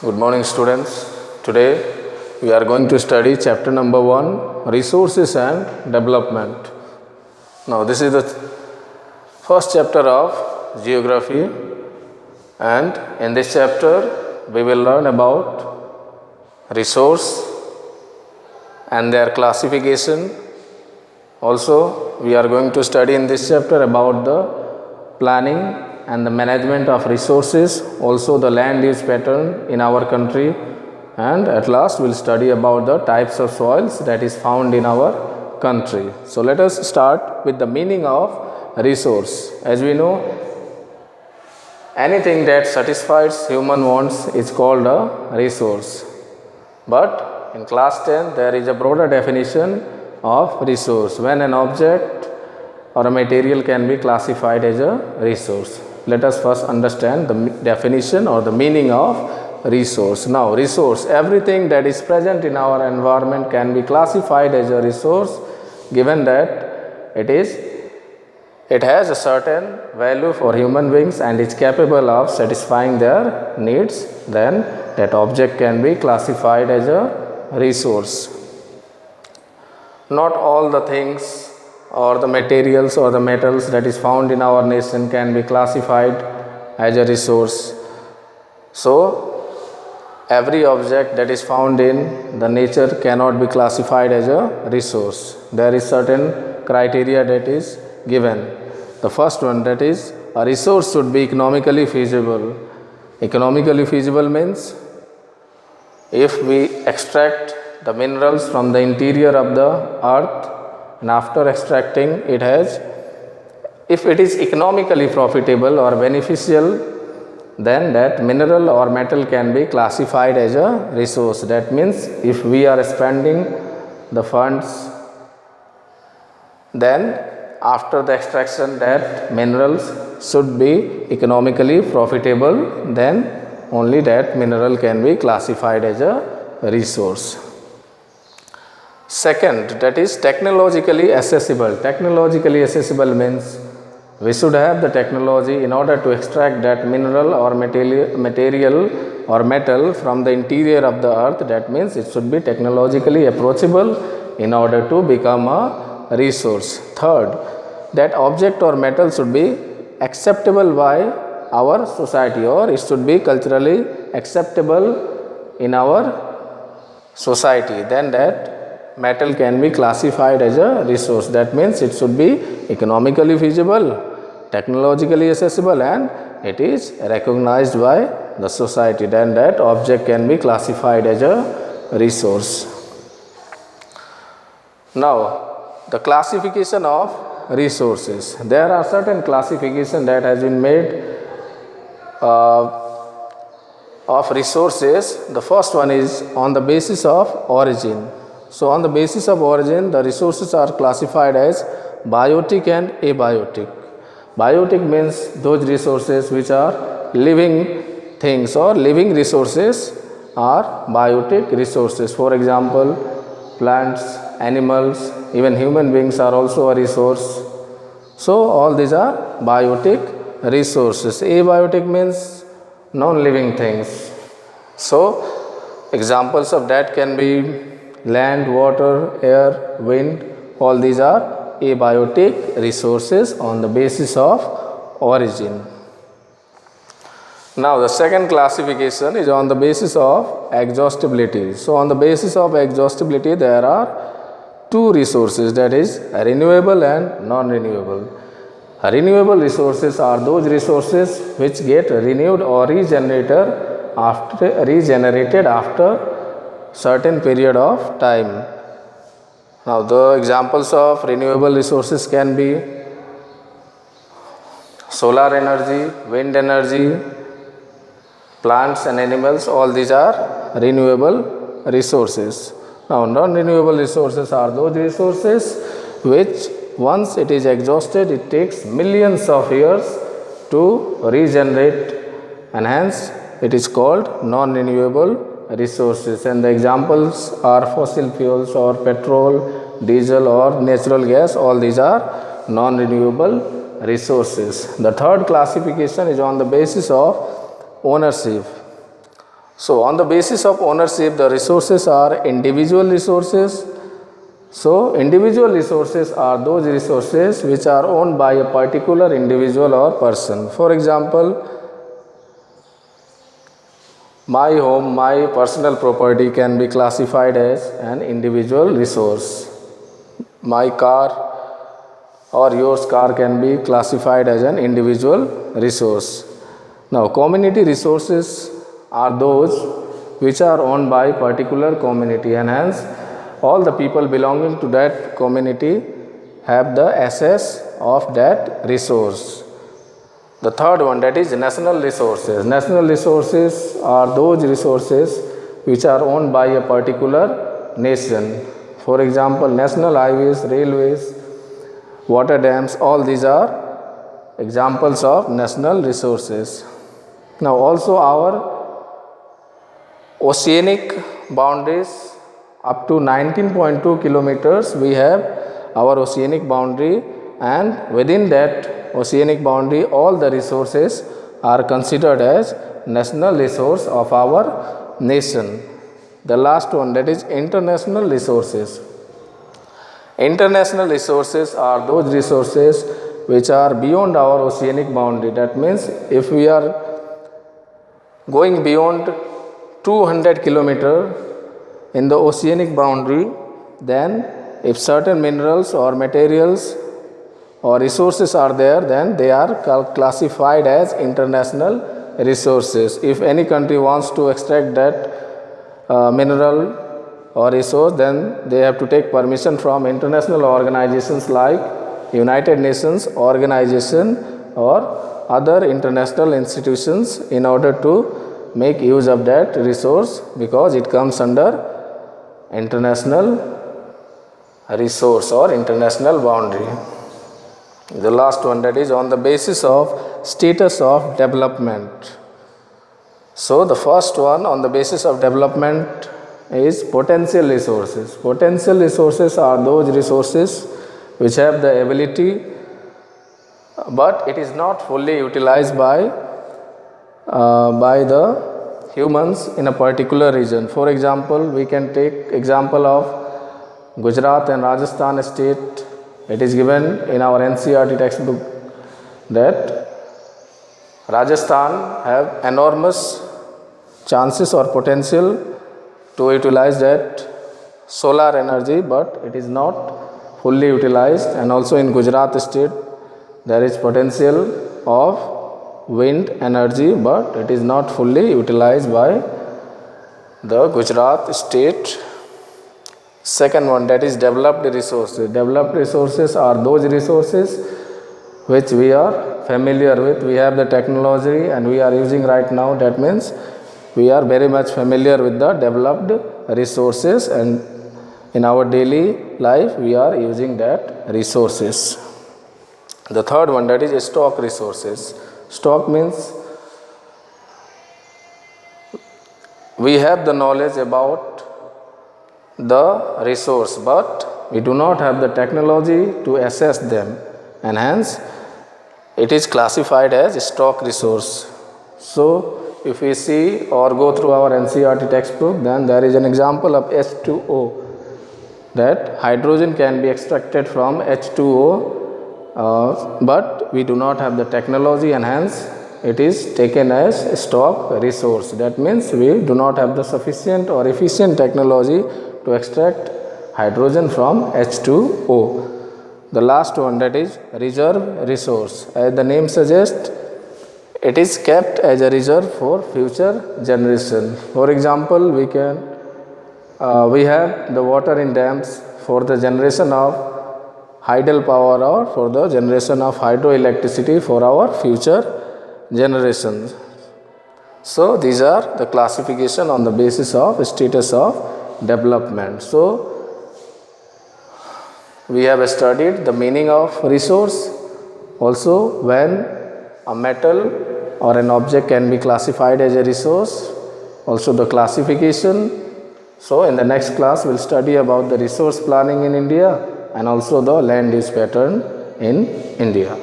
Good morning, students. Today we are going to study chapter number 1, Resources and Development. Now, this is the first chapter of Geography, and in this chapter we will learn about resource and their classification. Also, we are going to study in this chapter about the planning and the management of resources, also the land use pattern in our country, and at last we will study about the types of soils that is found in our country. So, let us start with the meaning of resource. As we know, anything that satisfies human wants is called a resource. But in class 10 there is a broader definition of resource, when an object or a material can be classified as a resource. Let us first understand the definition or the meaning of resource. Now, resource, everything that is present in our environment can be classified as a resource, given that it has a certain value for human beings and is capable of satisfying their needs. Then that object can be classified as a resource. Not all the things or the materials or the metals that is found in our nation can be classified as a resource. So, every object that is found in the nature cannot be classified as a resource. There is certain criteria that is given. The first one, that is, a resource should be economically feasible. Economically feasible means if we extract the minerals from the interior of the earth, and after extracting if it is economically profitable or beneficial, then that mineral or metal can be classified as a resource. That means if we are spending the funds, then after the extraction that minerals should be economically profitable, then only that mineral can be classified as a resource. Second, that is technologically accessible. Technologically accessible means we should have the technology in order to extract that mineral or material or metal from the interior of the earth. That means it should be technologically approachable in order to become a resource. Third, that object or metal should be acceptable by our society, or it should be culturally acceptable in our society. Then that metal can be classified as a resource. That means it should be economically feasible, technologically accessible, and it is recognized by the society. Then that object can be classified as a resource. Now, the classification of resources. There are certain classification that has been made of resources. The first one is on the basis of origin. So, on the basis of origin, the resources are classified as biotic and abiotic. Biotic means those resources which are living things, or living resources are biotic resources. For example, plants, animals, even human beings are also a resource. So, all these are biotic resources. Abiotic means non-living things. So, examples of that can be land, water, air, wind. All these are abiotic resources on the basis of origin. Now, the second classification is on the basis of exhaustibility. So, on the basis of exhaustibility, there are two resources, that is renewable and non-renewable. Renewable resources are those resources which get renewed or regenerated after certain period of time. Now, the examples of renewable resources can be solar energy, wind energy, plants and animals. All these are renewable resources. Now, non-renewable resources are those resources which once it is exhausted, it takes millions of years to regenerate, and hence it is called non-renewable resources. And the examples are fossil fuels or petrol, diesel or natural gas. All these are non-renewable resources. The third classification is on the basis of ownership. So on the basis of ownership, the resources are individual resources. So individual resources are those resources which are owned by a particular individual or person. For example, my home, my personal property can be classified as an individual resource. My car or yours car can be classified as an individual resource. Now community resources are those which are owned by particular community, and hence all the people belonging to that community have the access of that resource. The third one, that is national resources. National resources are those resources which are owned by a particular nation. For example, national highways, railways, water dams, all these are examples of national resources. Now also our oceanic boundaries up to 19.2 kilometers, we have our oceanic boundary, and within that oceanic boundary all the resources are considered as national resource of our nation. The last one, that is international resources. International resources are those resources which are beyond our oceanic boundary. That means if we are going beyond 200 kilometers in the oceanic boundary, then if certain minerals or materials or resources are there, then they are classified as international resources. If any country wants to extract that mineral or resource, then they have to take permission from international organizations like United Nations organization or other international institutions in order to make use of that resource, because it comes under international resource or international boundary. The last one, that is on the basis of status of development. So the first one, on the basis of development, is potential resources. Potential resources are those resources which have the ability, but it is not fully utilized by the humans in a particular region. For example, we can take example of Gujarat and Rajasthan state. It is given in our NCERT textbook that Rajasthan have enormous chances or potential to utilize that solar energy, but it is not fully utilized. And also in Gujarat state there is potential of wind energy, but it is not fully utilized by the Gujarat state. Second one, that is developed resources. Developed resources are those resources which we are familiar with. We have the technology and we are using right now. That means we are very much familiar with the developed resources, and in our daily life we are using that resources. The third one, that is stock resources. Stock means we have the knowledge about the resource, but we do not have the technology to assess them, and hence it is classified as stock resource. So if we see or go through our NCERT textbook, then there is an example of H2O, that hydrogen can be extracted from H2O, but we do not have the technology, and hence it is taken as stock resource. That means we do not have the sufficient or efficient technology to extract hydrogen from H2O. The last one, that is reserve resource. As the name suggests, it is kept as a reserve for future generation. For example, we have the water in dams for the generation of hydel power or for the generation of hydroelectricity for our future generations. So these are the classification on the basis of status of development. So we have studied the meaning of resource, also when a metal or an object can be classified as a resource, also the classification. So in the next class we will study about the resource planning in India and also the land use pattern in India.